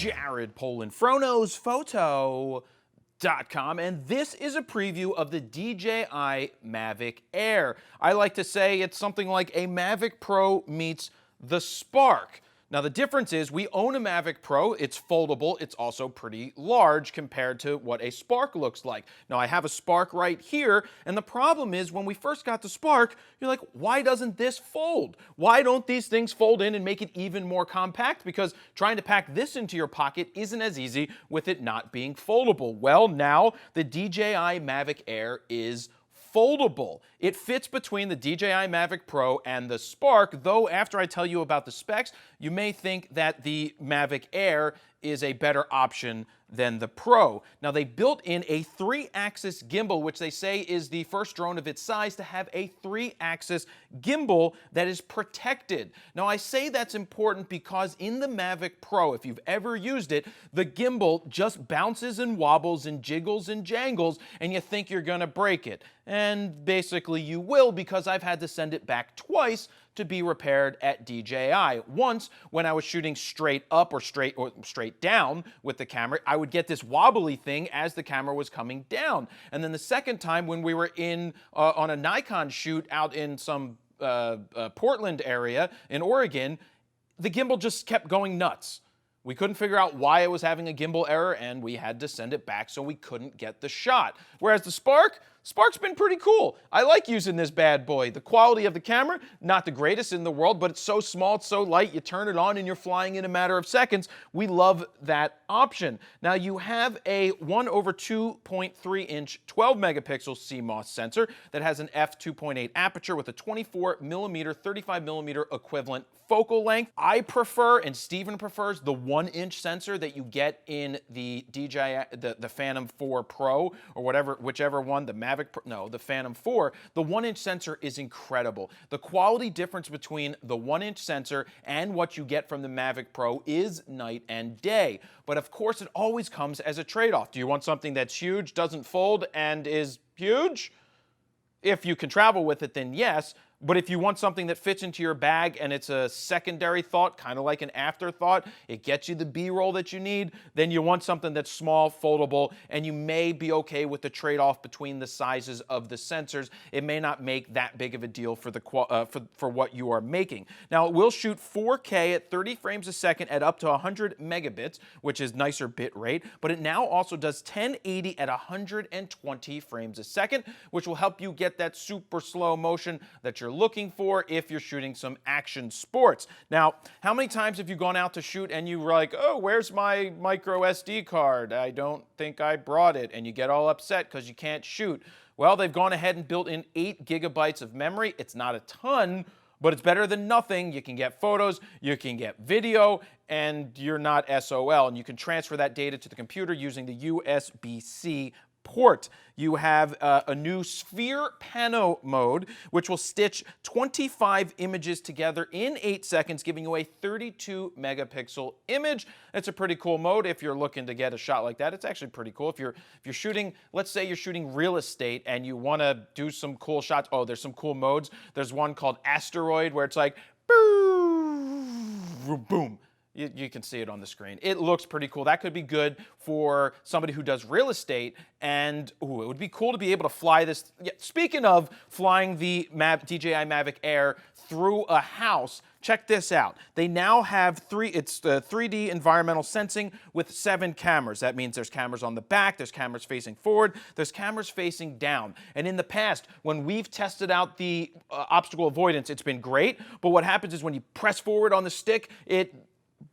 Jared Polin, FroKnowsPhoto.com, and this is a preview of the DJI Mavic Air. I like to say it's something like a Mavic Pro meets the Spark. Now the difference is we own a Mavic Pro, it's foldable, it's also pretty large compared to what a Spark looks like. Now I have a Spark right here, and the problem is when we first got the Spark, you're like, why doesn't this fold? Why don't these things fold in and make it even more compact? Because trying to pack this into your pocket isn't as easy with it not being foldable. Well, now the DJI Mavic Air is foldable. It fits between the DJI Mavic Pro and the Spark, though after I tell you about the specs, you may think that the Mavic Air is a better option than the Pro. Now they built in a 3-axis gimbal, which they say is the first drone of its size to have a 3-axis gimbal that is protected. Now I say that's important because in the Mavic Pro, if you've ever used it, the gimbal just bounces and wobbles and jiggles and jangles and you think you're gonna break it. And basically you will, because I've had to send it back twice to be repaired at DJI. Once, when I was shooting straight up or straight down with the camera, I would get this wobbly thing as the camera was coming down. And then the second time when we were on a Nikon shoot out in some Portland area in Oregon, the gimbal just kept going nuts. We couldn't figure out why it was having a gimbal error, and we had to send it back so we couldn't get the shot. Whereas the Spark's been pretty cool. I like using this bad boy. The quality of the camera, not the greatest in the world, but it's so small, it's so light, you turn it on and you're flying in a matter of seconds. We love that option. Now you have a 1/2.3-inch 12-megapixel CMOS sensor that has an f2.8 aperture with a 24mm, 35mm equivalent focal length. I prefer, and Steven prefers, the 1-inch sensor that you get in the DJI, the Phantom 4 Pro, or whichever one, the Mavic Pro, no, the Phantom 4. The 1-inch sensor is incredible. The quality difference between the 1-inch sensor and what you get from the Mavic Pro is night and day. But of course, it always comes as a trade-off. Do you want something that's huge, doesn't fold, and is huge? If you can travel with it, then yes. But if you want something that fits into your bag and it's a secondary thought, kind of like an afterthought, it gets you the B-roll that you need, then you want something that's small, foldable, and you may be okay with the trade-off between the sizes of the sensors. It may not make that big of a deal for what you are making. Now, it will shoot 4K at 30 frames a second at up to 100 megabits, which is nicer bit rate, but it now also does 1080 at 120 frames a second, which will help you get that super slow motion that you're looking for if you're shooting some action sports. Now, how many times have you gone out to shoot and you were like, oh, where's my micro SD card? I don't think I brought it, and you get all upset because you can't shoot. Well, they've gone ahead and built in 8 gigabytes of memory. It's not a ton, but it's better than nothing. You can get photos, you can get video, and you're not SOL, and you can transfer that data to the computer using the USB-C port. You have a new sphere pano mode, which will stitch 25 images together in 8 seconds, giving you a 32 megapixel image. It's a pretty cool mode if you're looking to get a shot like that. It's actually pretty cool. If you're shooting, let's say you're shooting real estate and you want to do some cool shots. Oh, there's some cool modes. There's one called Asteroid where it's like boom. You can see it on the screen. It looks pretty cool. That could be good for somebody who does real estate, and it would be cool to be able to fly this. Yeah, speaking of flying the DJI Mavic Air through a house, check this out. They now have 3D environmental sensing with 7 cameras. That means there's cameras on the back, there's cameras facing forward, there's cameras facing down. And in the past, when we've tested out the obstacle avoidance, it's been great, but what happens is when you press forward on the stick,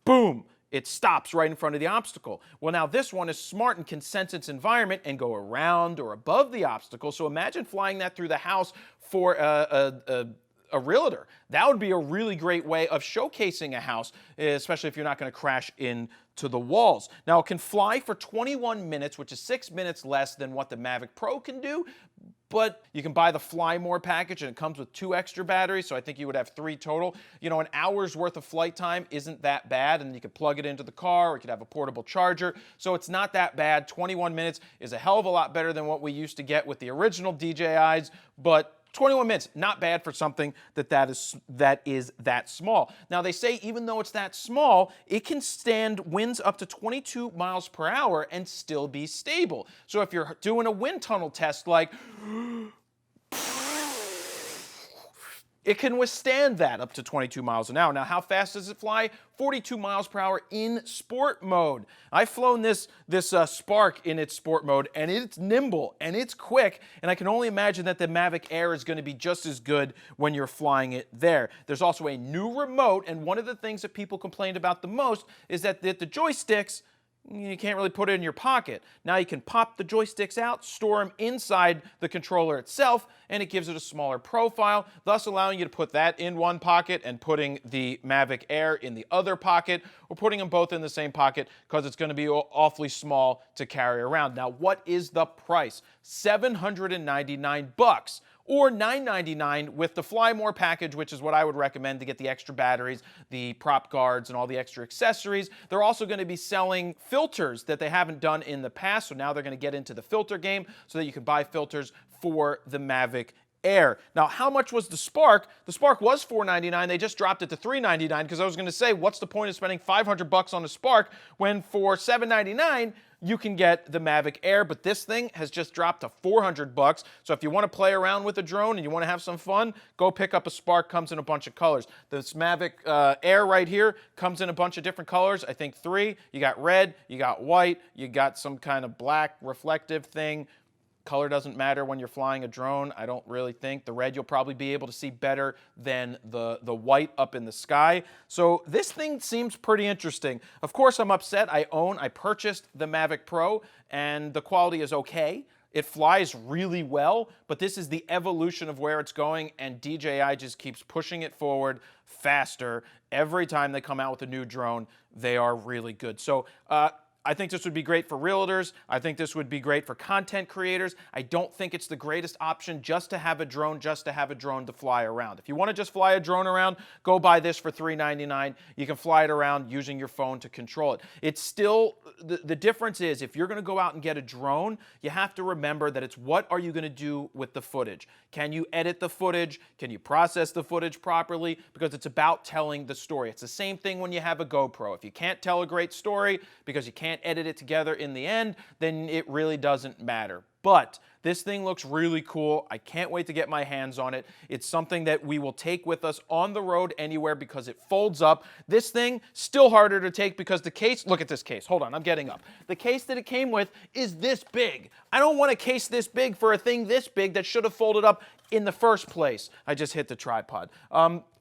boom, it stops right in front of the obstacle. Well, now this one is smart and can sense its environment and go around or above the obstacle. So imagine flying that through the house for a realtor. That would be a really great way of showcasing a house, especially if you're not going to crash into the walls. Now, it can fly for 21 minutes, which is 6 minutes less than what the Mavic Pro can do, but you can buy the Fly More package, and it comes with 2 extra batteries, so I think you would have 3 total. You know, an hour's worth of flight time isn't that bad, and you could plug it into the car, or you could have a portable charger, so it's not that bad. 21 minutes is a hell of a lot better than what we used to get with the original DJIs, but 21 minutes, not bad for something that is that small. Now they say even though it's that small, it can stand winds up to 22 miles per hour and still be stable. So if you're doing a wind tunnel test like it can withstand that up to 22 miles an hour. Now, how fast does it fly? 42 miles per hour in sport mode. I've flown this Spark in its sport mode, and it's nimble, and it's quick, and I can only imagine that the Mavic Air is going to be just as good when you're flying it there. There's also a new remote, and one of the things that people complained about the most is that the joysticks, you can't really put it in your pocket. Now you can pop the joysticks out, store them inside the controller itself, and it gives it a smaller profile, thus allowing you to put that in one pocket and putting the Mavic Air in the other pocket, or putting them both in the same pocket because it's going to be awfully small to carry around. Now, what is the price? $799. Or $999 with the Fly More package, which is what I would recommend to get the extra batteries, the prop guards, and all the extra accessories. They're also going to be selling filters that they haven't done in the past, so now they're going to get into the filter game so that you can buy filters for the Mavic Air. Now, how much was the Spark? The Spark was $499. They just dropped it to $399 because I was going to say, what's the point of spending $500 on a Spark when for $799 you can get the Mavic Air, but this thing has just dropped to $400. So if you want to play around with a drone and you want to have some fun, go pick up a Spark. Comes in a bunch of colors. This Mavic Air right here comes in a bunch of different colors. I think 3. You got red, you got white, you got some kind of black reflective thing. Color doesn't matter when you're flying a drone, I don't really think. The red you'll probably be able to see better than the white up in the sky. So this thing seems pretty interesting. Of course, I'm upset. I purchased the Mavic Pro, and the quality is okay. It flies really well, but this is the evolution of where it's going, and DJI just keeps pushing it forward faster. Every time they come out with a new drone, they are really good. So, I think this would be great for realtors. I think this would be great for content creators. I don't think it's the greatest option just to have a drone, to fly around. If you want to just fly a drone around, go buy this for $399. You can fly it around using your phone to control it. It's still, the difference is if you're going to go out and get a drone, you have to remember that it's what are you going to do with the footage? Can you edit the footage? Can you process the footage properly? Because it's about telling the story. It's the same thing when you have a GoPro. If you can't tell a great story because you can't edit it together in the end, then it really doesn't matter. But this thing looks really cool. I can't wait to get my hands on it. It's something that we will take with us on the road anywhere because it folds up. This thing, still harder to take because the case, look at this case. Hold on, I'm getting up. The case that it came with is this big. I don't want a case this big for a thing this big that should have folded up in the first place. I just hit the tripod.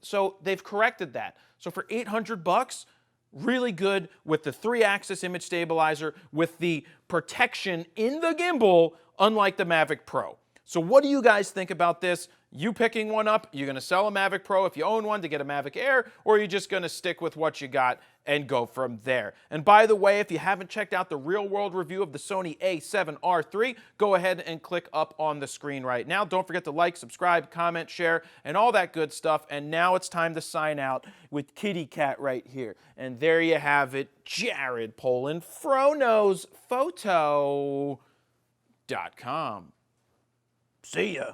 So they've corrected that. So for $800, really good with the 3-axis image stabilizer, with the protection in the gimbal, unlike the Mavic Pro. So what do you guys think about this? You picking one up? You're going to sell a Mavic Pro if you own one to get a Mavic Air, or are you just going to stick with what you got and go from there? And by the way, if you haven't checked out the real-world review of the Sony a7R III, go ahead and click up on the screen right now. Don't forget to like, subscribe, comment, share, and all that good stuff. And now it's time to sign out with Kitty Cat right here. And there you have it, Jared Polin, FroKnowsPhoto.com. See ya.